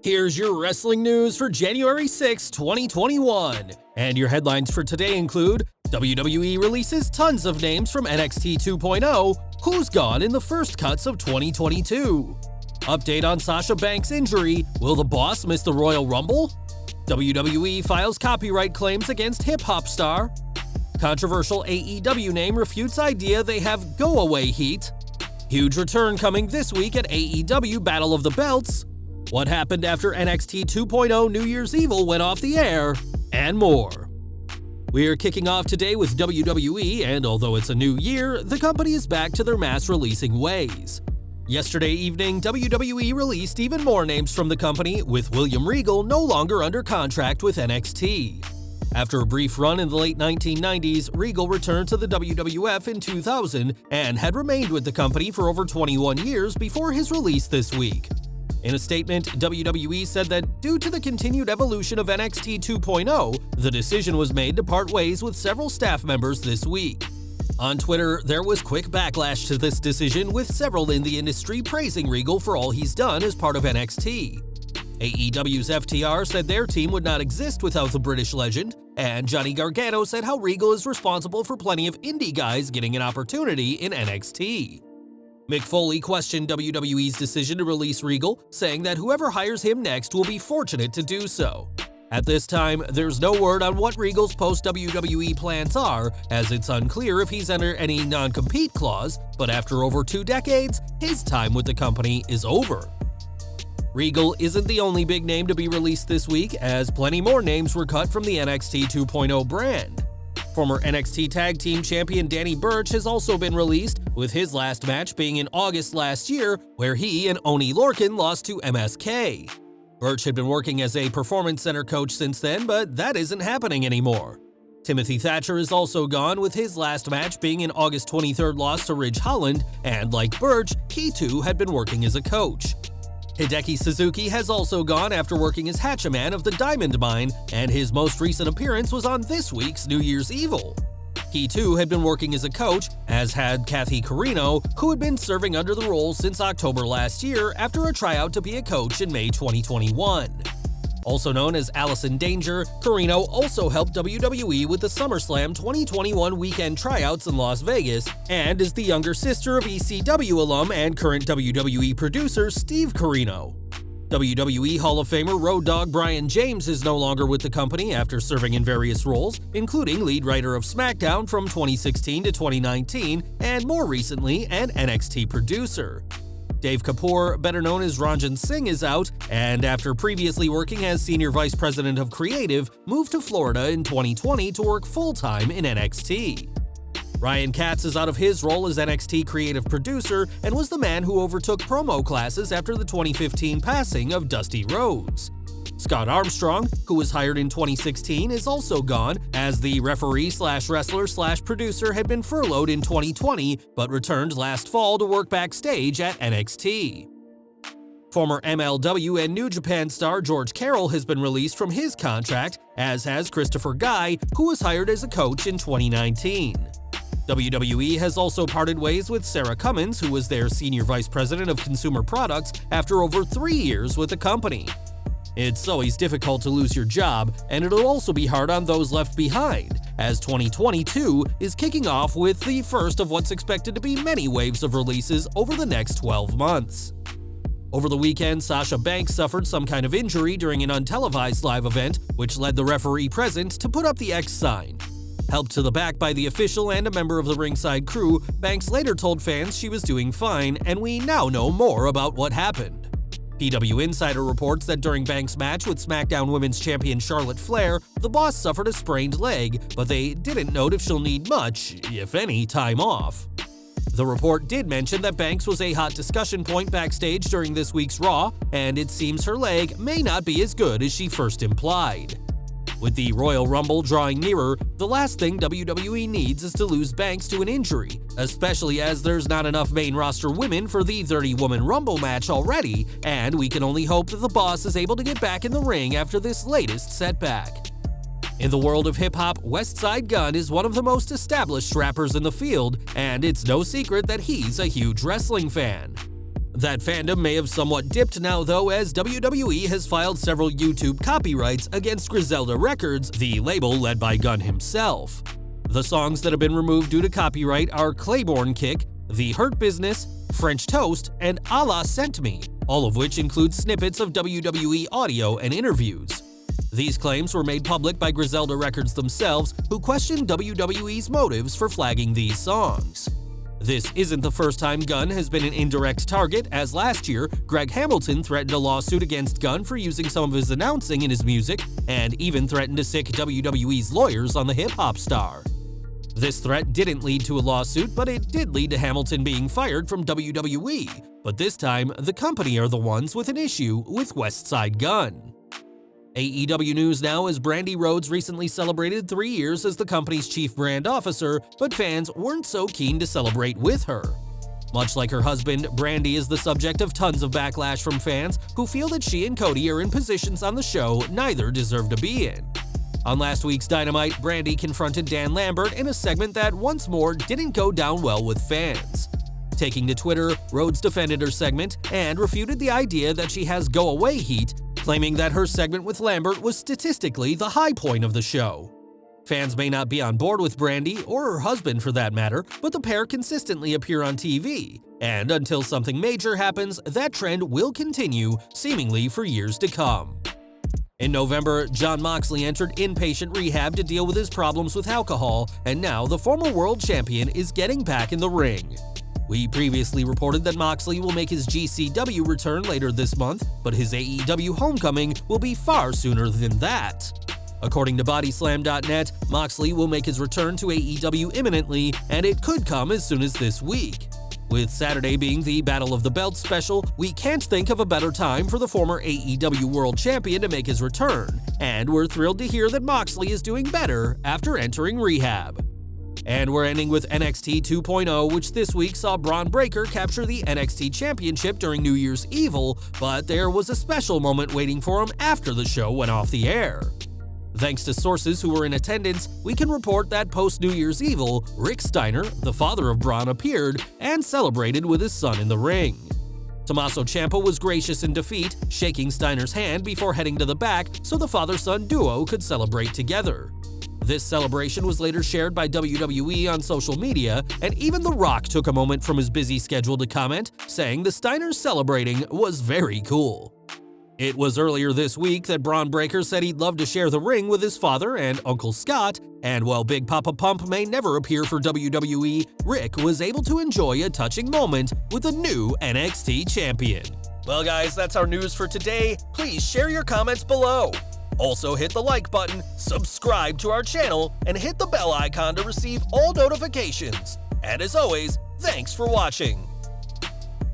Here's your wrestling news for January 6, 2021. And your headlines for today include WWE releases tons of names from NXT 2.0, who's gone in the first cuts of 2022. Update on Sasha Banks' injury, will the Boss miss the Royal Rumble? WWE files copyright claims against hip-hop star. Controversial AEW name refutes idea they have go-away heat. Huge return coming this week at AEW Battle of the Belts. What happened after NXT 2.0 New Year's Evil went off the air, and more. We're kicking off today with WWE, and although it's a new year, the company is back to their mass-releasing ways. Yesterday evening, WWE released even more names from the company, with William Regal no longer under contract with NXT. After a brief run in the late 1990s, Regal returned to the WWF in 2000 and had remained with the company for over 21 years before his release this week. In a statement, WWE said that due to the continued evolution of NXT 2.0, the decision was made to part ways with several staff members this week. On Twitter, there was quick backlash to this decision, with several in the industry praising Regal for all he's done as part of NXT. AEW's FTR said their team would not exist without the British legend, and Johnny Gargano said how Regal is responsible for plenty of indie guys getting an opportunity in NXT. Mick Foley questioned WWE's decision to release Regal, saying that whoever hires him next will be fortunate to do so. At this time, there's no word on what Regal's post-WWE plans are, as it's unclear if he's under any non-compete clause, but after over 2 decades, his time with the company is over. Regal isn't the only big name to be released this week, as plenty more names were cut from the NXT 2.0 brand. Former NXT Tag Team Champion Danny Burch has also been released, with his last match being in August last year, where he and Oney Lorcan lost to MSK. Burch had been working as a Performance Center coach since then, but that isn't happening anymore. Timothy Thatcher is also gone, with his last match being an August 23rd loss to Ridge Holland, and like Burch, he too had been working as a coach. Hideki Suzuki has also gone after working as Hatchaman of the Diamond Mine, and his most recent appearance was on this week's New Year's Evil. He too had been working as a coach, as had Kathy Carino, who had been serving under the role since October last year after a tryout to be a coach in May 2021. Also known as Allison Danger, Carino also helped WWE with the SummerSlam 2021 weekend tryouts in Las Vegas, and is the younger sister of ECW alum and current WWE producer Steve Carino. WWE Hall of Famer Road Dogg Brian James is no longer with the company after serving in various roles, including lead writer of SmackDown from 2016 to 2019, and more recently, an NXT producer. Dave Kapoor, better known as Ranjan Singh, is out, and after previously working as Senior Vice President of Creative, moved to Florida in 2020 to work full-time in NXT. Ryan Katz is out of his role as NXT creative producer and was the man who overtook promo classes after the 2015 passing of Dusty Rhodes. Scott Armstrong, who was hired in 2016, is also gone, as the referee/wrestler/producer had been furloughed in 2020 but returned last fall to work backstage at NXT. Former MLW and New Japan star George Carroll has been released from his contract, as has Christopher Guy, who was hired as a coach in 2019. WWE has also parted ways with Sarah Cummins, who was their Senior Vice President of Consumer Products after over 3 years with the company. It's always difficult to lose your job, and it'll also be hard on those left behind, as 2022 is kicking off with the first of what's expected to be many waves of releases over the next 12 months. Over the weekend, Sasha Banks suffered some kind of injury during an untelevised live event, which led the referee present to put up the X sign. Helped to the back by the official and a member of the ringside crew, Banks later told fans she was doing fine, and we now know more about what happened. PW Insider reports that during Banks' match with SmackDown Women's Champion Charlotte Flair, the Boss suffered a sprained leg, but they didn't note if she'll need much, if any, time off. The report did mention that Banks was a hot discussion point backstage during this week's Raw, and it seems her leg may not be as good as she first implied. With the Royal Rumble drawing nearer, the last thing WWE needs is to lose Banks to an injury, especially as there's not enough main roster women for the 30-woman Rumble match already, and we can only hope that the Boss is able to get back in the ring after this latest setback. In the world of hip-hop, Westside Gunn is one of the most established rappers in the field, and it's no secret that he's a huge wrestling fan. That fandom may have somewhat dipped now though, as WWE has filed several YouTube copyrights against Griselda Records, the label led by Gunn himself. The songs that have been removed due to copyright are Claiborne Kick, The Hurt Business, French Toast, and Allah Sent Me, all of which include snippets of WWE audio and interviews. These claims were made public by Griselda Records themselves, who questioned WWE's motives for flagging these songs. This isn't the first time Gunn has been an indirect target, as last year, Greg Hamilton threatened a lawsuit against Gunn for using some of his announcing in his music, and even threatened to sick WWE's lawyers on the hip-hop star. This threat didn't lead to a lawsuit, but it did lead to Hamilton being fired from WWE, but this time, the company are the ones with an issue with Westside Gunn. AEW news now, as Brandi Rhodes recently celebrated 3 years as the company's chief brand officer, but fans weren't so keen to celebrate with her. Much like her husband, Brandi is the subject of tons of backlash from fans who feel that she and Cody are in positions on the show neither deserve to be in. On last week's Dynamite, Brandi confronted Dan Lambert in a segment that once more didn't go down well with fans. Taking to Twitter, Rhodes defended her segment and refuted the idea that she has go-away heat, claiming that her segment with Lambert was statistically the high point of the show. Fans may not be on board with Brandi, or her husband for that matter, but the pair consistently appear on TV, and until something major happens, that trend will continue, seemingly for years to come. In November, Jon Moxley entered inpatient rehab to deal with his problems with alcohol, and now the former world champion is getting back in the ring. We previously reported that Moxley will make his GCW return later this month, but his AEW homecoming will be far sooner than that. According to Bodyslam.net, Moxley will make his return to AEW imminently, and it could come as soon as this week. With Saturday being the Battle of the Belts special, we can't think of a better time for the former AEW World Champion to make his return, and we're thrilled to hear that Moxley is doing better after entering rehab. And we're ending with NXT 2.0, which this week saw Bron Breakker capture the NXT Championship during New Year's Evil, but there was a special moment waiting for him after the show went off the air. Thanks to sources who were in attendance, we can report that post-New Year's Evil, Rick Steiner, the father of Bron, appeared and celebrated with his son in the ring. Tommaso Ciampa was gracious in defeat, shaking Steiner's hand before heading to the back so the father-son duo could celebrate together. This celebration was later shared by WWE on social media, and even The Rock took a moment from his busy schedule to comment, saying the Steiners celebrating was very cool. It was earlier this week that Bron Breakker said he'd love to share the ring with his father and Uncle Scott, and while Big Papa Pump may never appear for WWE, Rick was able to enjoy a touching moment with the new NXT champion. Well guys, that's our news for today. Please share your comments below. Also hit the like button, subscribe to our channel, and hit the bell icon to receive all notifications. And as always, thanks for watching.